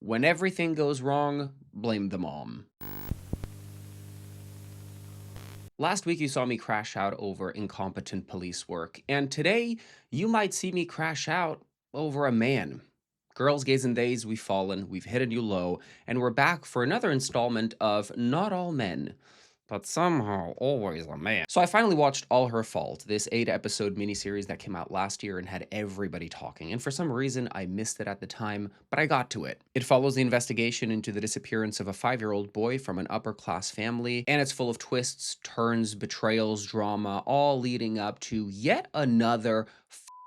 When everything goes wrong, blame the mom. Last week, you saw me crash out over incompetent police work, and today, you might see me crash out over a man. Girls, gays, and days, we've fallen, we've hit a new low, and we're back for another installment of Not All Men, but somehow always a man. So I finally watched All Her Fault, this 8-episode miniseries that came out last year and had everybody talking, and for some reason I missed it at the time, but I got to it. It follows the investigation into the disappearance of a 5-year-old boy from an upper-class family, and it's full of twists, turns, betrayals, drama, all leading up to yet another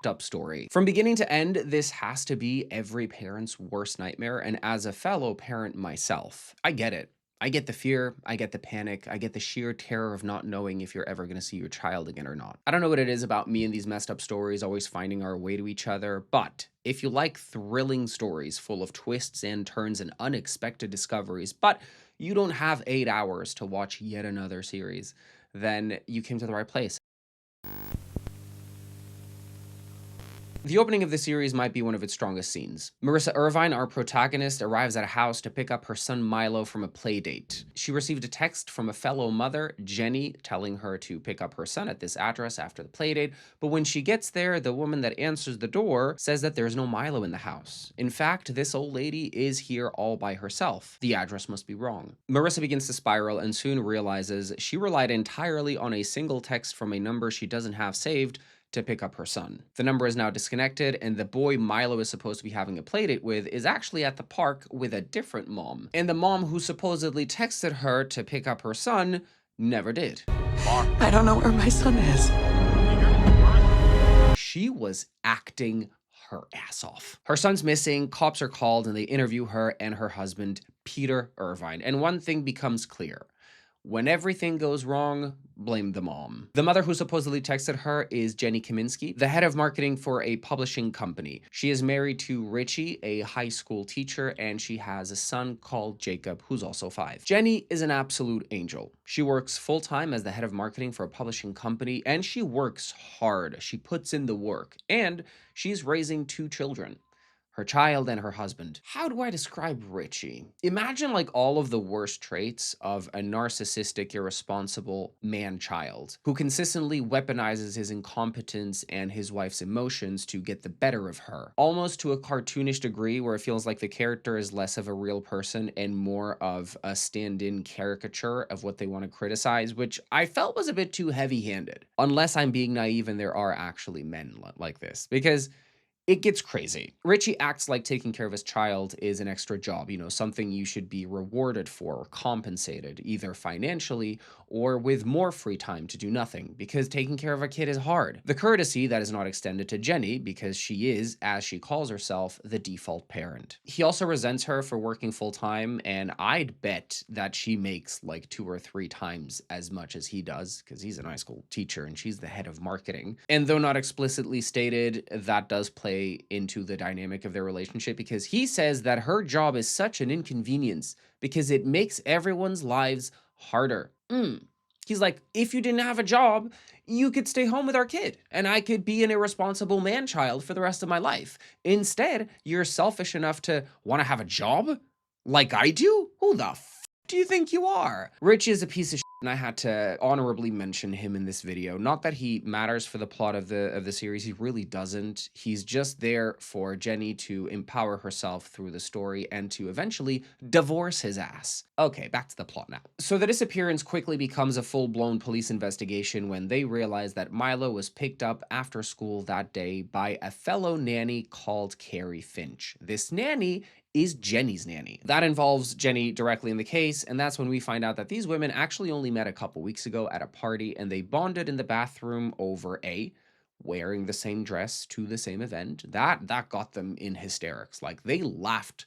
up story. From beginning to end, this has to be every parent's worst nightmare, and as a fellow parent myself, I get it. I get the fear, I get the panic, I get the sheer terror of not knowing if you're ever going to see your child again or not. I don't know what it is about me and these messed up stories always finding our way to each other, but if you like thrilling stories full of twists and turns and unexpected discoveries, but you don't have 8 hours to watch yet another series, then you came to the right place. The opening of the series might be one of its strongest scenes. Marissa Irvine, our protagonist, arrives at a house to pick up her son Milo from a play date. She received a text from a fellow mother, Jenny, telling her to pick up her son at this address after the play date, but when she gets there, the woman that answers the door says that there's no Milo in the house. In fact, this old lady is here all by herself. The address must be wrong. Marissa begins to spiral and soon realizes she relied entirely on a single text from a number she doesn't have saved to pick up her son. The number is now disconnected, and the boy Milo is supposed to be having a playdate with is actually at the park with a different mom. And the mom who supposedly texted her to pick up her son never did. I don't know where my son is. She was acting her ass off. Her son's missing, cops are called, and they interview her and her husband, Peter Irvine. And one thing becomes clear. When everything goes wrong, blame the mom. The mother who supposedly texted her is Jenny Kaminsky, the head of marketing for a publishing company. She is married to Richie, a high school teacher, and she has a son called Jacob, who's also 5. Jenny is an absolute angel. She works full-time as the head of marketing for a publishing company, and she works hard. She puts in the work, and she's raising 2 children. Her child and her husband. How do I describe Richie? Imagine like all of the worst traits of a narcissistic, irresponsible man-child who consistently weaponizes his incompetence and his wife's emotions to get the better of her. Almost to a cartoonish degree where it feels like the character is less of a real person and more of a stand-in caricature of what they want to criticize, which I felt was a bit too heavy-handed. Unless I'm being naive and there are actually men like this. Because it gets crazy. Richie acts like taking care of his child is an extra job, something you should be rewarded for or compensated, either financially or with more free time to do nothing, because taking care of a kid is hard. The courtesy that is not extended to Jenny because she is, as she calls herself, the default parent. He also resents her for working full-time, and I'd bet that she makes like 2 or 3 times as much as he does, because he's an high school teacher and she's the head of marketing. And though not explicitly stated, that does play into the dynamic of their relationship because he says that her job is such an inconvenience because it makes everyone's lives harder. He's like, if you didn't have a job, you could stay home with our kid and I could be an irresponsible man-child for the rest of my life. Instead, you're selfish enough to want to have a job like I do? Who the do you think you are? Rich is a piece of shit, and I had to honorably mention him in this video. Not that he matters for the plot of the series, he really doesn't. He's just there for Jenny to empower herself through the story and to eventually divorce his ass. Okay, back to the plot now. So the disappearance quickly becomes a full-blown police investigation when they realize that Milo was picked up after school that day by a fellow nanny called Carrie Finch. This nanny is Jenny's nanny. That involves Jenny directly in the case, and that's when we find out that these women actually only met a couple weeks ago at a party, and they bonded in the bathroom over wearing the same dress to the same event. That got them in hysterics. Like, they laughed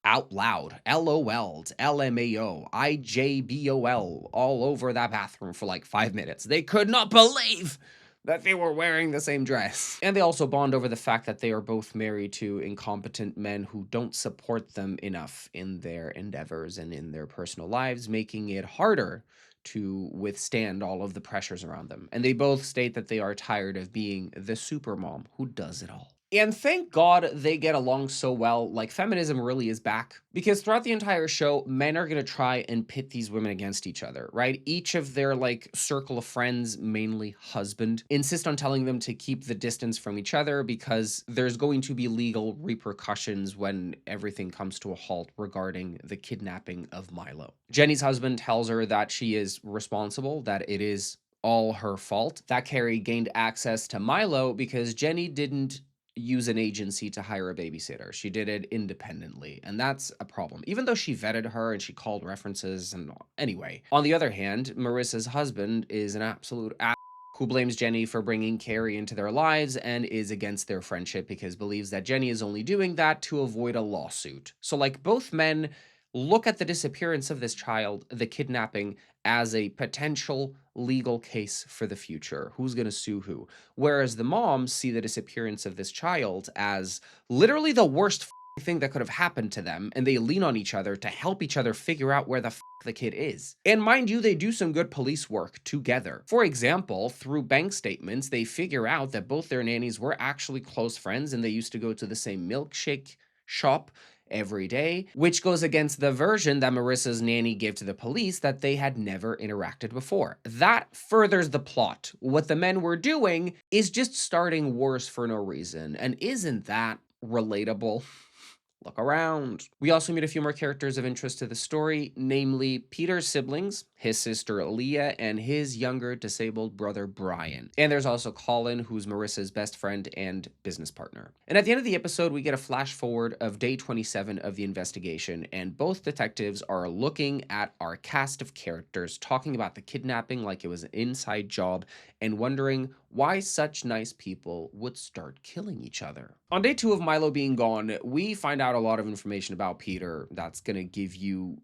out loud, LOL'd, LMAO, IJBOL, all over that bathroom for like 5 minutes. They could not believe that they were wearing the same dress. And they also bond over the fact that they are both married to incompetent men who don't support them enough in their endeavors and in their personal lives, making it harder to withstand all of the pressures around them. And they both state that they are tired of being the supermom who does it all. And thank God they get along so well. Like, feminism really is back. Because throughout the entire show, men are going to try and pit these women against each other, right? Each of their, like, circle of friends, mainly husband, insist on telling them to keep the distance from each other because there's going to be legal repercussions when everything comes to a halt regarding the kidnapping of Milo. Jenny's husband tells her that she is responsible, that it is all her fault, that Carrie gained access to Milo because Jenny didn't use an agency to hire a babysitter. She did it independently, and that's a problem. Even though she vetted her and she called references and anyway. On the other hand, Marissa's husband is an absolute who blames Jenny for bringing Carrie into their lives and is against their friendship because believes that Jenny is only doing that to avoid a lawsuit. So like both men look at the disappearance of this child, the kidnapping, as a potential legal case for the future. Who's going to sue who? Whereas the moms see the disappearance of this child as literally the worst thing that could have happened to them, and they lean on each other to help each other figure out where the kid is. And mind you, they do some good police work together. For example, through bank statements, they figure out that both their nannies were actually close friends and they used to go to the same milkshake shop every day, which goes against the version that Marissa's nanny gave to the police that they had never interacted before. That furthers the plot. What the men were doing is just starting wars for no reason. And isn't that relatable? Look around. We also meet a few more characters of interest to the story, namely Peter's siblings, his sister Leah, and his younger disabled brother Brian. And there's also Colin, who's Marissa's best friend and business partner. And at the end of the episode, we get a flash forward of day 27 of the investigation, and both detectives are looking at our cast of characters, talking about the kidnapping like it was an inside job, and wondering why such nice people would start killing each other. On day 2 of Milo being gone, we find out a lot of information about Peter that's gonna give you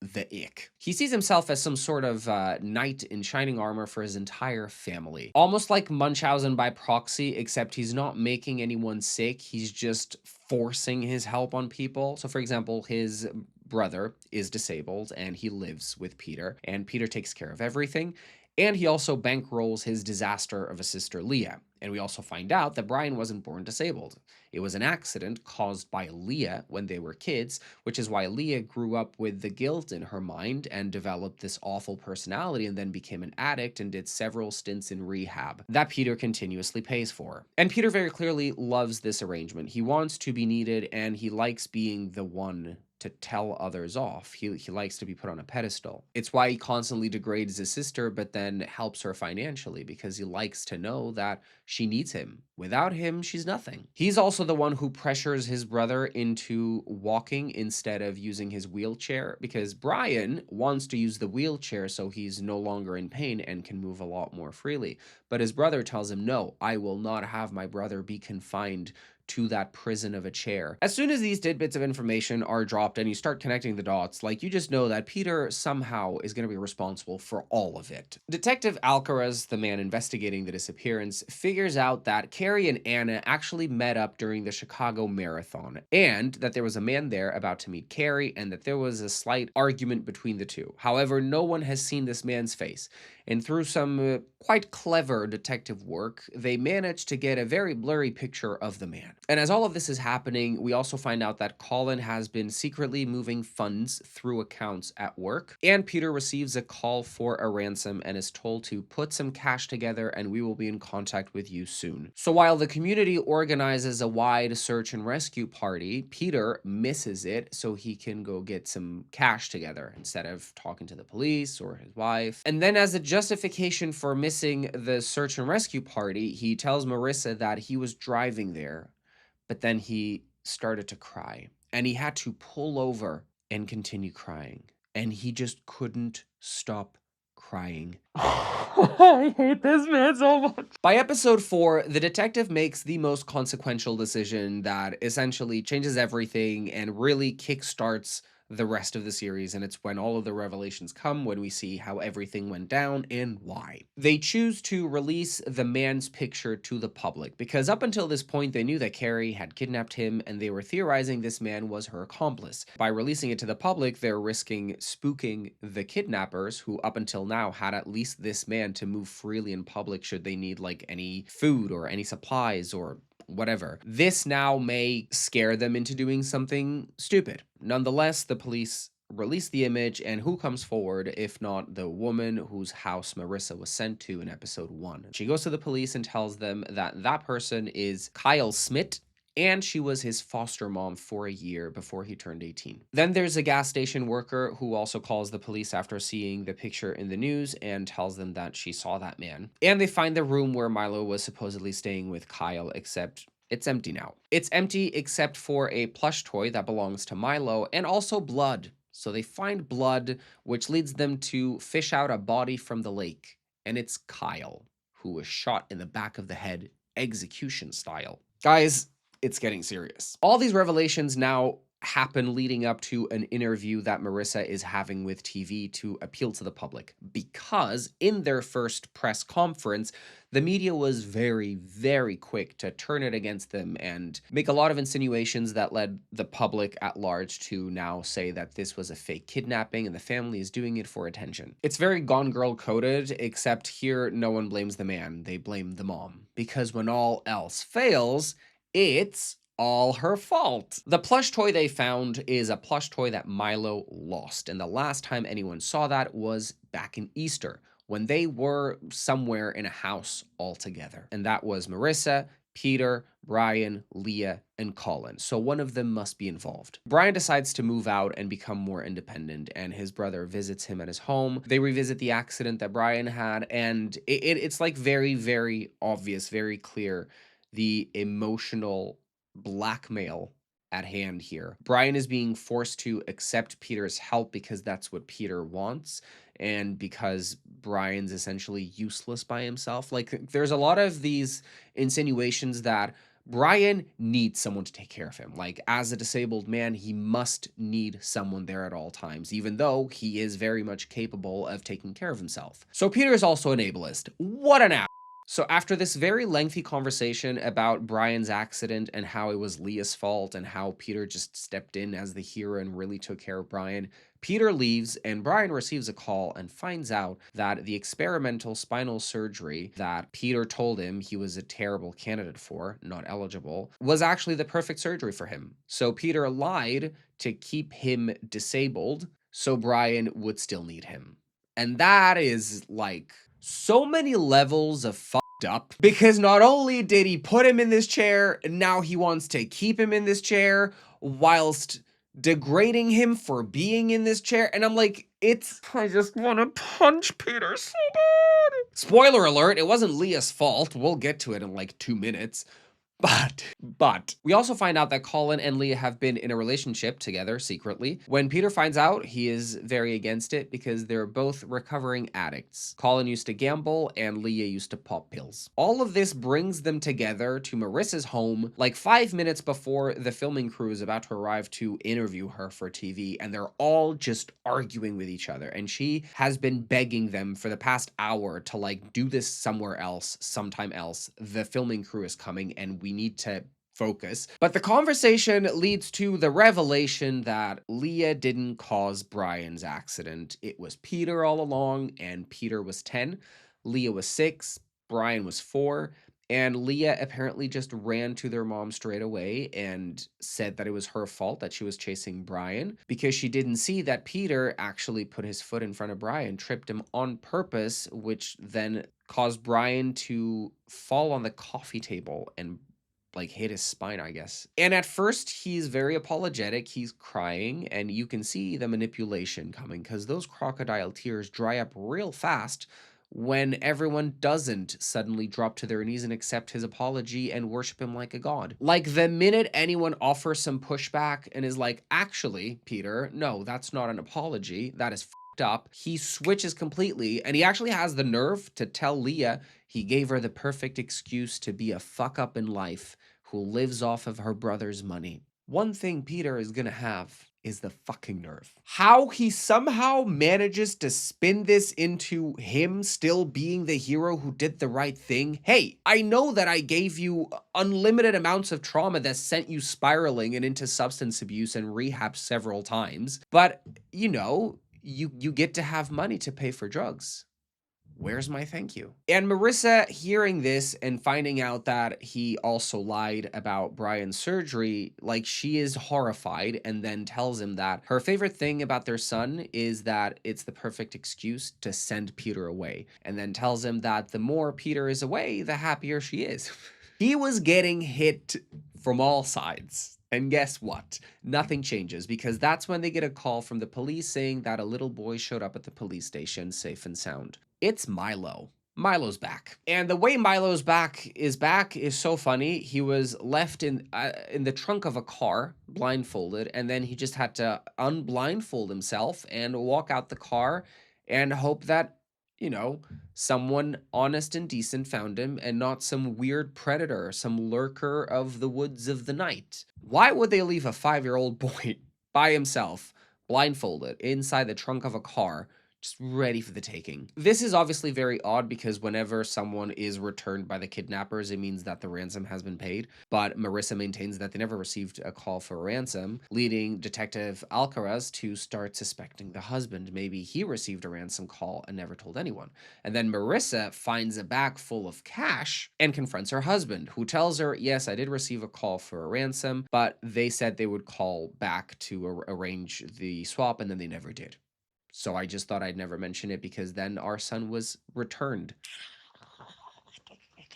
the ick. He sees himself as some sort of knight in shining armor for his entire family. Almost like Munchausen by proxy, except he's not making anyone sick, he's just forcing his help on people. So for example, his brother is disabled and he lives with Peter, and Peter takes care of everything. And he also bankrolls his disaster of a sister, Leah. And we also find out that Brian wasn't born disabled. It was an accident caused by Leah when they were kids, which is why Leah grew up with the guilt in her mind and developed this awful personality and then became an addict and did several stints in rehab that Peter continuously pays for. And Peter very clearly loves this arrangement. He wants to be needed and he likes being the one to tell others off. He likes to be put on a pedestal. It's why he constantly degrades his sister, but then helps her financially because he likes to know that she needs him. Without him, she's nothing. He's also the one who pressures his brother into walking instead of using his wheelchair because Brian wants to use the wheelchair so he's no longer in pain and can move a lot more freely. But his brother tells him, no, I will not have my brother be confined to that prison of a chair. As soon as these tidbits of information are dropped and you start connecting the dots, like you just know that Peter somehow is going to be responsible for all of it. Detective Alcaraz, the man investigating the disappearance, figures out that Carrie and Anna actually met up during the Chicago Marathon, and that there was a man there about to meet Carrie, and that there was a slight argument between the two. However, no one has seen this man's face, and through some quite clever detective work, they managed to get a very blurry picture of the man. And as all of this is happening, we also find out that Colin has been secretly moving funds through accounts at work, and Peter receives a call for a ransom and is told to put some cash together and we will be in contact with you soon. So while the community organizes a wide search and rescue party, Peter misses it so he can go get some cash together instead of talking to the police or his wife. And then as a justification for missing the search and rescue party, he tells Marissa that he was driving there, but then he started to cry and he had to pull over and continue crying. And he just couldn't stop crying. I hate this man so much. By episode 4, the detective makes the most consequential decision that essentially changes everything and really kickstarts the rest of the series, and it's when all of the revelations come, when we see how everything went down and why. They choose to release the man's picture to the public, because up until this point, they knew that Carrie had kidnapped him, and they were theorizing this man was her accomplice. By releasing it to the public, they're risking spooking the kidnappers, who up until now had at least this man to move freely in public should they need like any food or any supplies or whatever. This now may scare them into doing something stupid. Nonetheless, the police release the image, and who comes forward if not the woman whose house Marissa was sent to in episode 1. She goes to the police and tells them that that person is Kyle Smith, and she was his foster mom for a year before he turned 18. Then there's a gas station worker who also calls the police after seeing the picture in the news and tells them that she saw that man. And they find the room where Milo was supposedly staying with Kyle, except it's empty now. It's empty except for a plush toy that belongs to Milo and also blood. So they find blood, which leads them to fish out a body from the lake. And it's Kyle, who was shot in the back of the head, execution style. Guys, it's getting serious. All these revelations now happen leading up to an interview that Marissa is having with TV to appeal to the public, because in their first press conference, the media was very, very quick to turn it against them and make a lot of insinuations that led the public at large to now say that this was a fake kidnapping and the family is doing it for attention. It's very Gone Girl coded, except here no one blames the man, they blame the mom. Because when all else fails, it's all her fault. The plush toy they found is a plush toy that Milo lost, and the last time anyone saw that was back in Easter, when they were somewhere in a house all together. And that was Marissa, Peter, Brian, Leah, and Colin. So one of them must be involved. Brian decides to move out and become more independent, and his brother visits him at his home. They revisit the accident that Brian had, and it's like very, very obvious, very clear, the emotional blackmail at hand here. Brian is being forced to accept Peter's help because that's what Peter wants, and because Brian's essentially useless by himself. Like, there's a lot of these insinuations that Brian needs someone to take care of him. Like, as a disabled man, he must need someone there at all times, even though he is very much capable of taking care of himself. So Peter is also an ableist. What an ass. So after this very lengthy conversation about Brian's accident and how it was Leah's fault and how Peter just stepped in as the hero and really took care of Brian, Peter leaves and Brian receives a call and finds out that the experimental spinal surgery that Peter told him he was a terrible candidate for, not eligible, was actually the perfect surgery for him. So Peter lied to keep him disabled so Brian would still need him. And that is like so many levels of fucked up, because not only did he put him in this chair, now he wants to keep him in this chair whilst degrading him for being in this chair. And I'm like, I just want to punch Peter so bad. Spoiler alert, it wasn't Leah's fault. We'll get to it in like 2 minutes. But we also find out that Colin and Leah have been in a relationship together secretly. When Peter finds out, he is very against it because they're both recovering addicts. Colin used to gamble and Leah used to pop pills. All of this brings them together to Marissa's home like 5 minutes before the filming crew is about to arrive to interview her for TV, and they're all just arguing with each other. And she has been begging them for the past hour to like do this somewhere else, sometime else. The filming crew is coming and we need to focus. But the conversation leads to the revelation that Leah didn't cause Brian's accident. It was Peter all along, and Peter was 10, Leah was 6, Brian was 4, and Leah apparently just ran to their mom straight away and said that it was her fault that she was chasing Brian because she didn't see that Peter actually put his foot in front of Brian, tripped him on purpose, which then caused Brian to fall on the coffee table and like hit his spine, I guess. And at first he's very apologetic, he's crying, and you can see the manipulation coming because those crocodile tears dry up real fast when everyone doesn't suddenly drop to their knees and accept his apology and worship him like a god. Like, the minute anyone offers some pushback and is like, actually, Peter, no, that's not an apology, that is f***ed up, he switches completely, and he actually has the nerve to tell Leah he gave her the perfect excuse to be a fuck up in life who lives off of her brother's money. One thing Peter is gonna have is the fucking nerve. How he somehow manages to spin this into him still being the hero who did the right thing. Hey, I know that I gave you unlimited amounts of trauma that sent you spiraling and into substance abuse and rehab several times, but you know, you get to have money to pay for drugs. Where's my thank you? And Marissa, hearing this and finding out that he also lied about Brian's surgery, like, she is horrified and then tells him that her favorite thing about their son is that it's the perfect excuse to send Peter away, and then tells him that the more Peter is away, the happier she is. He was getting hit from all sides. And guess what? Nothing changes, because that's when they get a call from the police saying that a little boy showed up at the police station safe and sound. It's Milo. Milo's back. And the way Milo's back is so funny. He was left in the trunk of a car, blindfolded, and then he just had to unblindfold himself and walk out the car and hope that, someone honest and decent found him and not some weird predator, some lurker of the woods of the night. Why would they leave a 5-year-old boy by himself, blindfolded, inside the trunk of a car, just ready for the taking? This is obviously very odd, because whenever someone is returned by the kidnappers, it means that the ransom has been paid. But Marissa maintains that they never received a call for a ransom, leading Detective Alcaraz to start suspecting the husband. Maybe he received a ransom call and never told anyone. And then Marissa finds a bag full of cash and confronts her husband, who tells her, yes, I did receive a call for a ransom, but they said they would call back to arrange the swap, and then they never did. So I just thought I'd never mention it, because then our son was returned.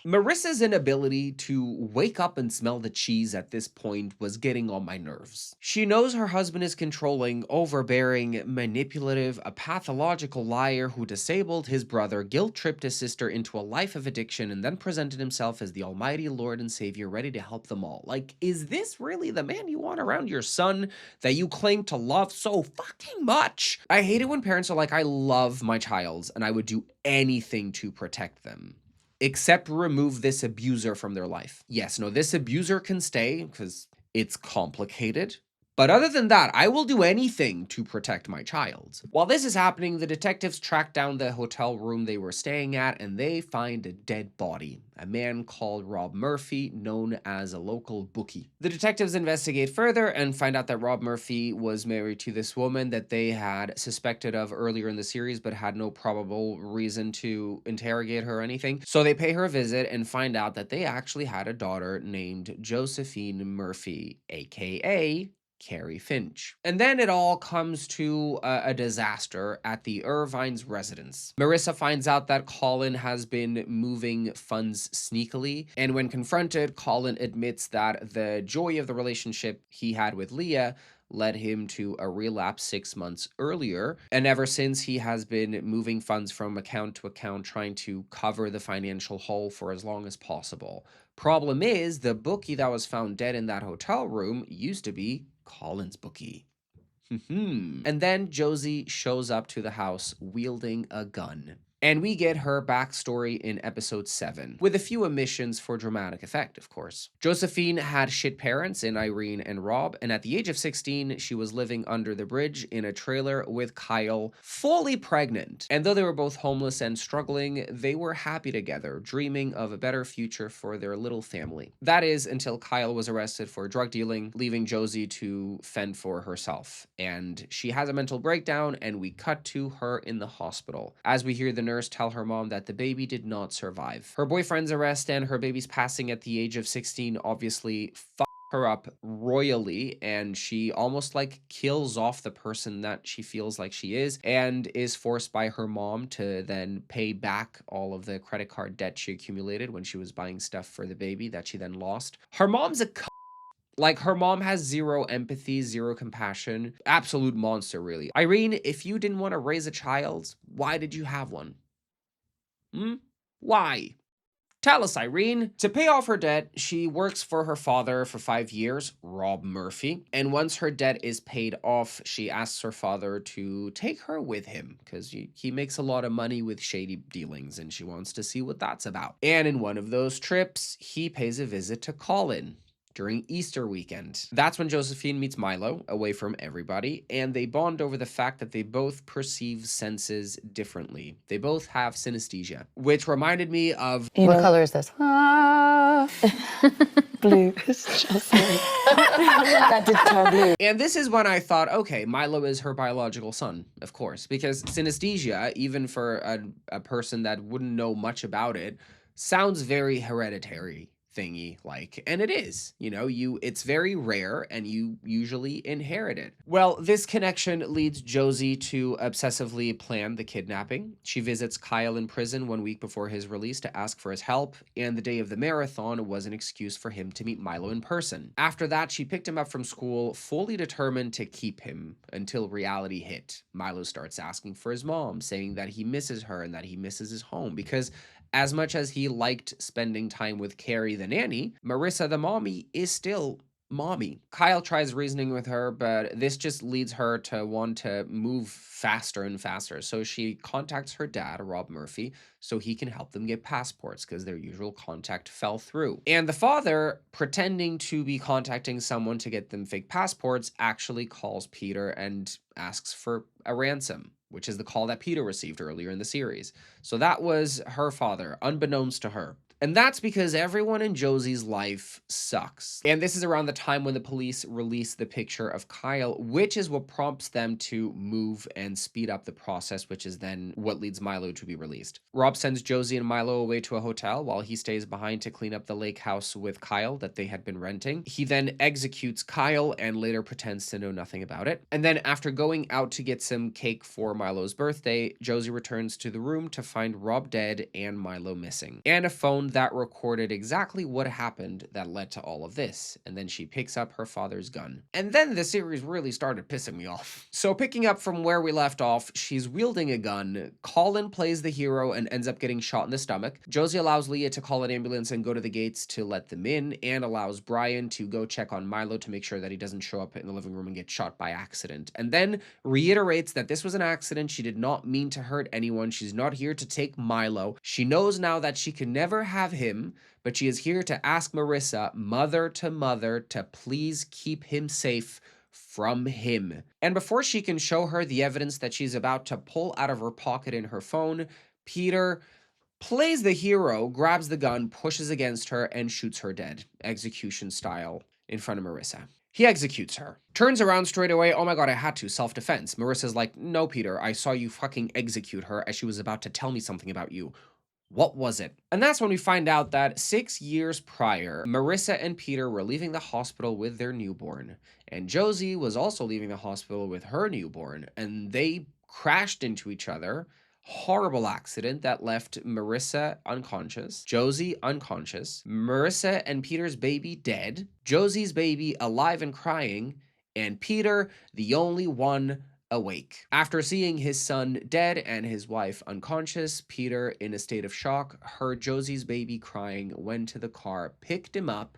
Marissa's inability to wake up and smell the cheese at this point was getting on my nerves. She knows her husband is controlling, overbearing, manipulative, a pathological liar who disabled his brother, guilt-tripped his sister into a life of addiction, and then presented himself as the almighty Lord and Savior ready to help them all. Like, is this really the man you want around your son that you claim to love so fucking much? I hate it when parents are like, I love my child and I would do anything to protect them, except remove this abuser from their life. Yes, no, this abuser can stay because it's complicated. But other than that, I will do anything to protect my child. While this is happening, the detectives track down the hotel room they were staying at, and they find a dead body, a man called Rob Murphy, known as a local bookie. The detectives investigate further and find out that Rob Murphy was married to this woman that they had suspected of earlier in the series, but had no probable reason to interrogate her or anything. So they pay her a visit and find out that they actually had a daughter named Josephine Murphy, aka Carrie Finch. And then it all comes to a disaster at the Irvine's residence. Marissa finds out that Colin has been moving funds sneakily, and when confronted, Colin admits that the joy of the relationship he had with Leah led him to a relapse 6 months earlier, and ever since he has been moving funds from account to account, trying to cover the financial hole for as long as possible. Problem is, the bookie that was found dead in that hotel room used to be Colin's bookie. And then Josie shows up to the house wielding a gun. And we get her backstory in episode 7, with a few omissions for dramatic effect, of course. Josephine had shit parents in Irene and Rob, and at the age of 16, she was living under the bridge in a trailer with Kyle, fully pregnant. And though they were both homeless and struggling, they were happy together, dreaming of a better future for their little family. That is, until Kyle was arrested for drug dealing, leaving Josie to fend for herself. And she has a mental breakdown, and we cut to her in the hospital, as we hear the nurse tell her mom that the baby did not survive. Her boyfriend's arrest and her baby's passing at the age of 16 obviously fucked her up royally, and she almost like kills off the person that she feels like she is, and is forced by her mom to then pay back all of the credit card debt she accumulated when she was buying stuff for the baby that she then lost. Her mom's a like, her mom has zero empathy, zero compassion. Absolute monster, really. Irene, if you didn't want to raise a child, why did you have one? Why? Tell us, Irene. To pay off her debt, she works for her father for 5 years, Rob Murphy. And once her debt is paid off, she asks her father to take her with him, because he makes a lot of money with shady dealings, and she wants to see what that's about. And in one of those trips, he pays a visit to Colin during Easter weekend. That's when Josephine meets Milo, away from everybody, and they bond over the fact that they both perceive senses differently. They both have synesthesia, which reminded me of... What color is this? Blue. Sorry. That did turn blue. And this is when I thought, okay, Milo is her biological son, of course, because synesthesia, even for a person that wouldn't know much about it, sounds very hereditary thingy like, and it is, it's very rare and you usually inherit it. Well, this connection leads Josie to obsessively plan the kidnapping. She visits Kyle in prison 1 week before his release to ask for his help, and the day of the marathon was an excuse for him to meet Milo in person. After that, she picked him up from school, fully determined to keep him until reality hit. Milo starts asking for his mom, saying that he misses her and that he misses his home because as much as he liked spending time with Carrie the nanny, Marissa the mommy is still mommy. Kyle tries reasoning with her, but this just leads her to want to move faster and faster. So she contacts her dad, Rob Murphy, so he can help them get passports because their usual contact fell through. And the father, pretending to be contacting someone to get them fake passports, actually calls Peter and asks for a ransom, which is the call that Peter received earlier in the series. So that was her father, unbeknownst to her. And that's because everyone in Josie's life sucks. And this is around the time when the police release the picture of Kyle, which is what prompts them to move and speed up the process, which is then what leads Milo to be released. Rob sends Josie and Milo away to a hotel while he stays behind to clean up the lake house with Kyle that they had been renting. He then executes Kyle and later pretends to know nothing about it. And then after going out to get some cake for Milo's birthday, Josie returns to the room to find Rob dead and Milo missing, and a phone that recorded exactly what happened that led to all of this. And then she picks up her father's gun. And then the series really started pissing me off. So picking up from where we left off, she's wielding a gun. Colin plays the hero and ends up getting shot in the stomach. Josie allows Leah to call an ambulance and go to the gates to let them in, and allows Brian to go check on Milo to make sure that he doesn't show up in the living room and get shot by accident. And then reiterates that this was an accident. She did not mean to hurt anyone. She's not here to take Milo. She knows now that she can never have him, but she is here to ask Marissa, mother, to please keep him safe from him. And before she can show her the evidence that she's about to pull out of her pocket in her phone, Peter plays the hero, grabs the gun, pushes against her, and shoots her dead, execution style, in front of Marissa. He executes her. Turns around straight away. Oh my god, I had to. Self-defense. Marissa's like, no, Peter, I saw you fucking execute her as she was about to tell me something about you. What was it? And that's when we find out that 6 years prior, Marissa and Peter were leaving the hospital with their newborn. And Josie was also leaving the hospital with her newborn. And they crashed into each other. Horrible accident that left Marissa unconscious, Josie unconscious, Marissa and Peter's baby dead, Josie's baby alive and crying, and Peter the only one awake. After seeing his son dead and his wife unconscious, Peter, in a state of shock, heard Josie's baby crying, went to the car, picked him up,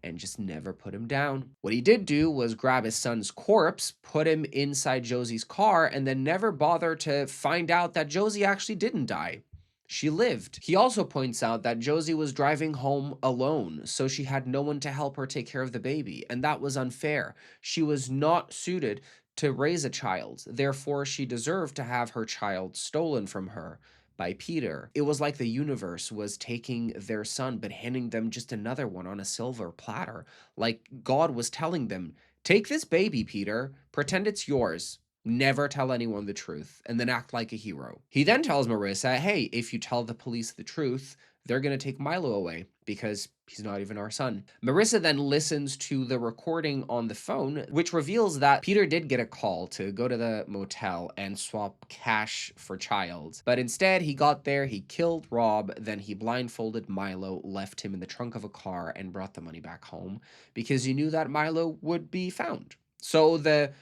and just never put him down. What he did do was grab his son's corpse, put him inside Josie's car, and then never bother to find out that Josie actually didn't die. She lived. He also points out that Josie was driving home alone, so she had no one to help her take care of the baby, and that was unfair. She was not suited to raise a child, therefore she deserved to have her child stolen from her by Peter. It was like the universe was taking their son but handing them just another one on a silver platter. Like God was telling them, take this baby, Peter, pretend it's yours, never tell anyone the truth, and then act like a hero. He then tells Marissa, hey, if you tell the police the truth, they're going to take Milo away because he's not even our son. Marissa then listens to the recording on the phone, which reveals that Peter did get a call to go to the motel and swap cash for child. But instead, he got there, he killed Rob, then he blindfolded Milo, left him in the trunk of a car, and brought the money back home because he knew that Milo would be found. So the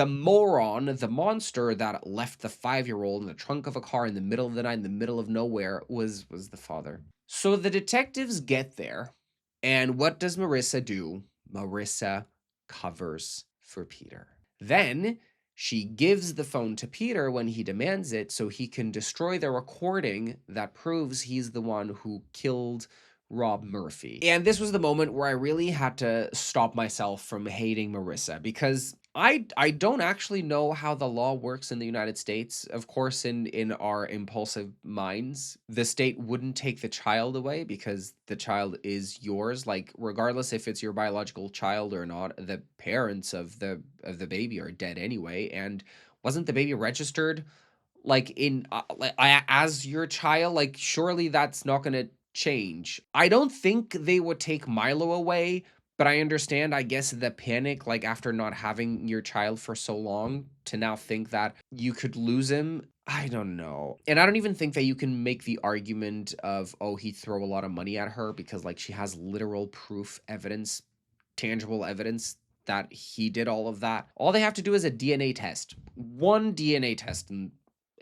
moron, the monster that left the 5-year-old in the trunk of a car in the middle of the night, in the middle of nowhere, was the father. So the detectives get there, and what does Marissa do? Marissa covers for Peter. Then she gives the phone to Peter when he demands it so he can destroy the recording that proves he's the one who killed Rob Murphy. And this was the moment where I really had to stop myself from hating Marissa because I don't actually know how the law works in the United States. Of course, in our impulsive minds, the state wouldn't take the child away because the child is yours. Like regardless if it's your biological child or not, the parents of the baby are dead anyway. And wasn't the baby registered like in as your child? Like surely that's not going to change. I don't think they would take Milo away, but I understand, I guess, the panic, like after not having your child for so long, to now think that you could lose him. I don't know. And I don't even think that you can make the argument of, oh, he'd throw a lot of money at her because, like, she has literal proof, evidence, tangible evidence that he did all of that. All they have to do is a DNA test. One DNA test, and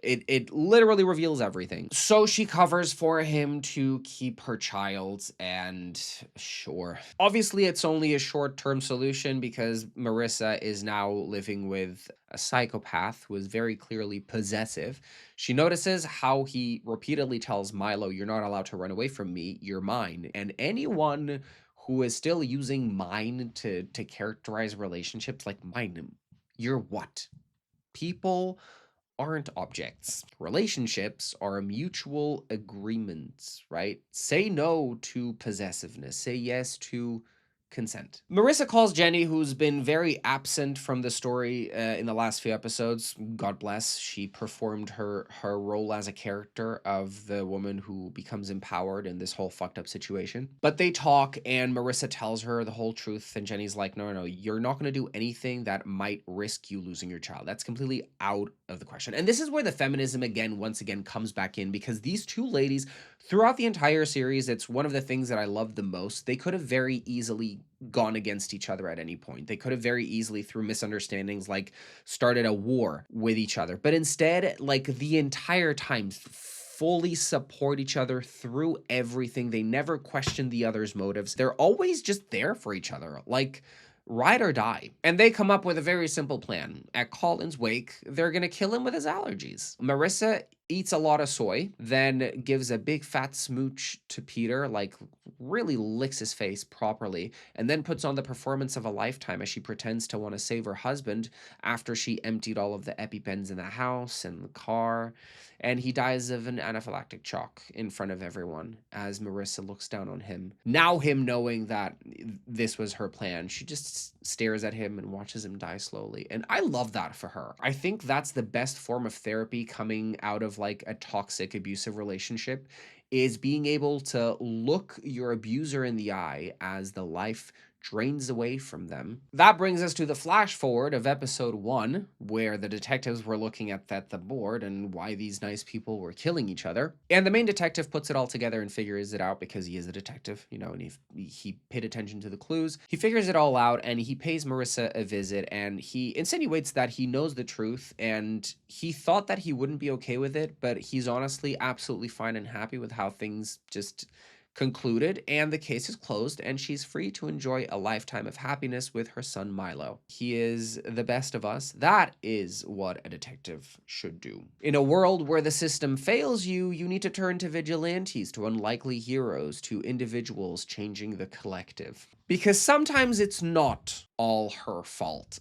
it literally reveals everything. So she covers for him to keep her child, and sure. Obviously, it's only a short-term solution because Marissa is now living with a psychopath who is very clearly possessive. She notices how he repeatedly tells Milo, "You're not allowed to run away from me, you're mine." And anyone who is still using mine to characterize relationships, like, mine, you're what? People aren't objects. Relationships are mutual agreements, right? Say no to possessiveness. Say yes to consent. Marissa calls Jenny, who's been very absent from the story in the last few episodes. God bless. She performed her role as a character of the woman who becomes empowered in this whole fucked up situation. But they talk, and Marissa tells her the whole truth, and Jenny's like, no, no, no, you're not going to do anything that might risk you losing your child. That's completely out of the question. And this is where the feminism once again comes back in, because these two ladies, throughout the entire series, it's one of the things that I love the most. They could have very easily gone against each other at any point. They could have very easily, through misunderstandings, like started a war with each other. But instead, like the entire time, fully support each other through everything. They never question the other's motives. They're always just there for each other. Like, ride or die. And they come up with a very simple plan. At Colin's wake, they're gonna kill him with his allergies. Marissa eats a lot of soy, then gives a big fat smooch to Peter, like really licks his face properly, and then puts on the performance of a lifetime as she pretends to want to save her husband after she emptied all of the EpiPens in the house and the car. And he dies of an anaphylactic shock in front of everyone as Marissa looks down on him. Now, him knowing that this was her plan, she just stares at him and watches him die slowly. And I love that for her. I think that's the best form of therapy coming out of like a toxic, abusive relationship, is being able to look your abuser in the eye as the life drains away from them. That brings us to the flash forward of episode 1, where the detectives were looking at the board and why these nice people were killing each other. And the main detective puts it all together and figures it out because he is a detective, you know, and he paid attention to the clues. He figures it all out, and he pays Marissa a visit, and he insinuates that he knows the truth, and he thought that he wouldn't be okay with it, but he's honestly absolutely fine and happy with how things just concluded, and the case is closed, and she's free to enjoy a lifetime of happiness with her son Milo. He is the best of us. That is what a detective should do. In a world where the system fails you, you need to turn to vigilantes, to unlikely heroes, to individuals changing the collective. Because sometimes it's not all her fault.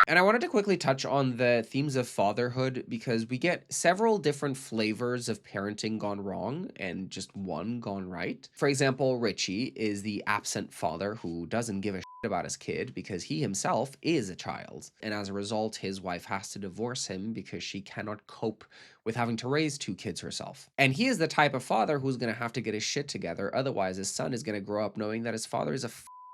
And I wanted to quickly touch on the themes of fatherhood, because we get several different flavors of parenting gone wrong and just one gone right. For example, Richie is the absent father who doesn't give a shit about his kid because he himself is a child. And as a result, his wife has to divorce him because she cannot cope with having to raise 2 kids herself. And he is the type of father who's going to have to get his shit together. Otherwise, his son is going to grow up knowing that his father is a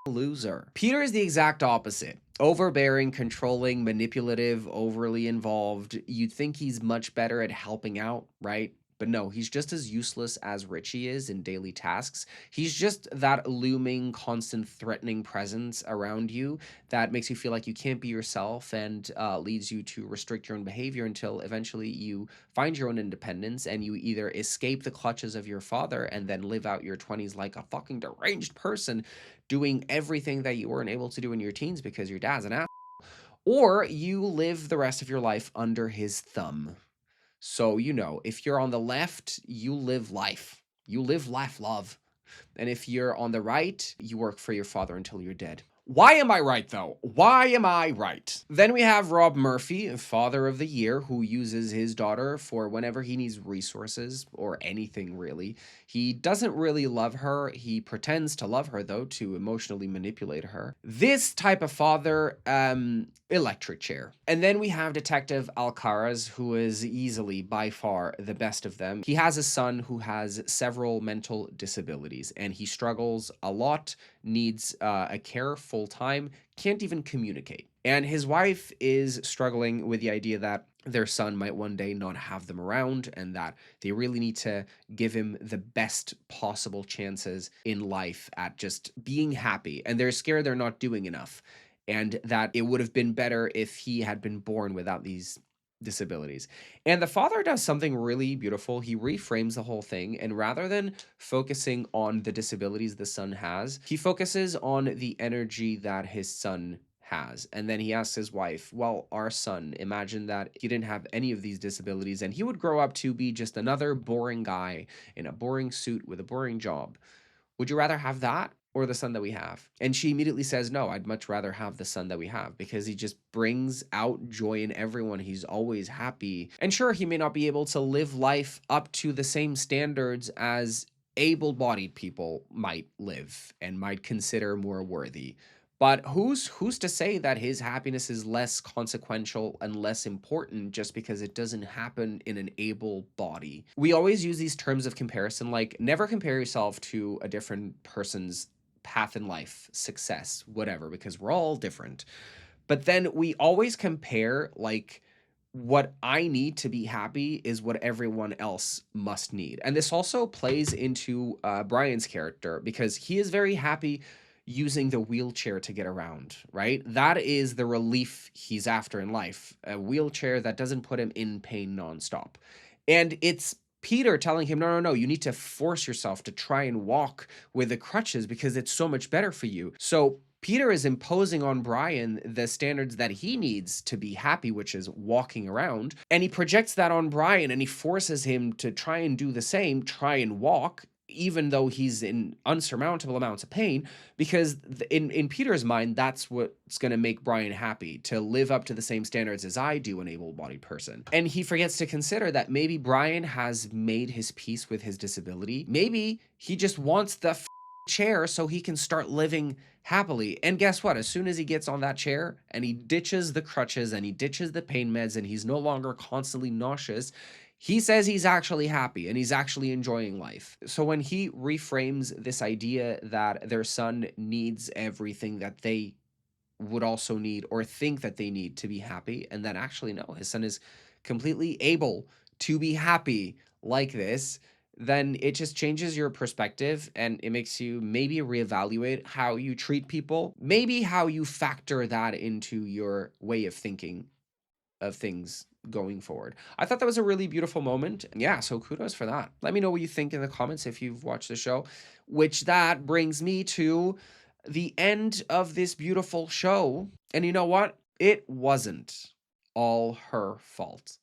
loser. Peter is the exact opposite. Overbearing, controlling, manipulative, overly involved. You'd think he's much better at helping out, right? But no, he's just as useless as Richie is in daily tasks. He's just that looming, constant, threatening presence around you that makes you feel like you can't be yourself, and leads you to restrict your own behavior until eventually you find your own independence and you either escape the clutches of your father and then live out your 20s like a fucking deranged person, doing everything that you weren't able to do in your teens because your dad's an ass, or you live the rest of your life under his thumb. So, you know, if you're on the left, you live life. You live, laugh, love. And if you're on the right, you work for your father until you're dead. Why am I right, though? Why am I right? Then we have Rob Murphy, Father of the Year, who uses his daughter for whenever he needs resources or anything, really. He doesn't really love her. He pretends to love her, though, to emotionally manipulate her. This type of father, electric chair. And then we have Detective Alcaraz, who is easily, by far, the best of them. He has a son who has several mental disabilities, and he struggles a lot, needs a care full time, can't even communicate. And his wife is struggling with the idea that their son might one day not have them around and that they really need to give him the best possible chances in life at just being happy. And they're scared they're not doing enough, and that it would have been better if he had been born without these disabilities. And the father does something really beautiful. He reframes the whole thing, and rather than focusing on the disabilities the son has, he focuses on the energy that his son has. And then he asks his wife, well, our son, imagine that he didn't have any of these disabilities and he would grow up to be just another boring guy in a boring suit with a boring job. Would you rather have that or the son that we have? And she immediately says, no, I'd much rather have the son that we have because he just brings out joy in everyone. He's always happy. And sure, he may not be able to live life up to the same standards as able-bodied people might live and might consider more worthy. But who's to say that his happiness is less consequential and less important just because it doesn't happen in an able body? We always use these terms of comparison, like never compare yourself to a different person's path in life, success, whatever, because we're all different. But then we always compare, like, what I need to be happy is what everyone else must need. And this also plays into Brian's character because he is very happy using the wheelchair to get around, right? That is the relief he's after in life, a wheelchair that doesn't put him in pain nonstop. And it's Peter telling him, no, no, no, you need to force yourself to try and walk with the crutches because it's so much better for you. So Peter is imposing on Brian the standards that he needs to be happy, which is walking around. And he projects that on Brian and he forces him to try and do the same, try and walk, even though he's in unsurmountable amounts of pain, because in Peter's mind, that's what's going to make Brian happy, to live up to the same standards as I do, an able-bodied person. And he forgets to consider that maybe Brian has made his peace with his disability. Maybe he just wants the chair so he can start living happily. And guess what? As soon as he gets on that chair and he ditches the crutches and he ditches the pain meds and he's no longer constantly nauseous, he says he's actually happy and he's actually enjoying life. So when he reframes this idea that their son needs everything that they would also need or think that they need to be happy, and then actually no, his son is completely able to be happy like this, then it just changes your perspective and it makes you maybe reevaluate how you treat people, maybe how you factor that into your way of thinking of things going forward. I thought that was a really beautiful moment. Yeah, so kudos for that. Let me know what you think in the comments if you've watched the show, which that brings me to the end of this beautiful show. And you know what? It wasn't all her fault.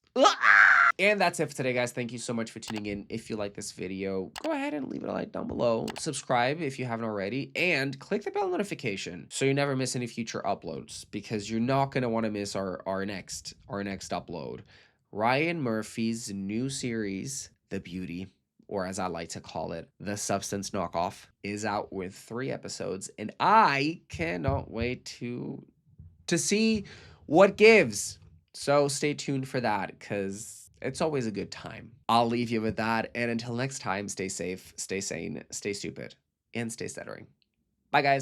And that's it for today, guys. Thank you so much for tuning in. If you like this video, go ahead and leave it a like down below. Subscribe if you haven't already, and click the bell notification so you never miss any future uploads, because you're not going to want to miss our next upload. Ryan Murphy's new series, The Beauty, or as I like to call it, The Substance Knockoff, is out with 3 episodes, and I cannot wait to see what gives. So stay tuned for that, because it's always a good time. I'll leave you with that, and until next time, stay safe, stay sane, stay stupid, and stay stuttering. Bye, guys.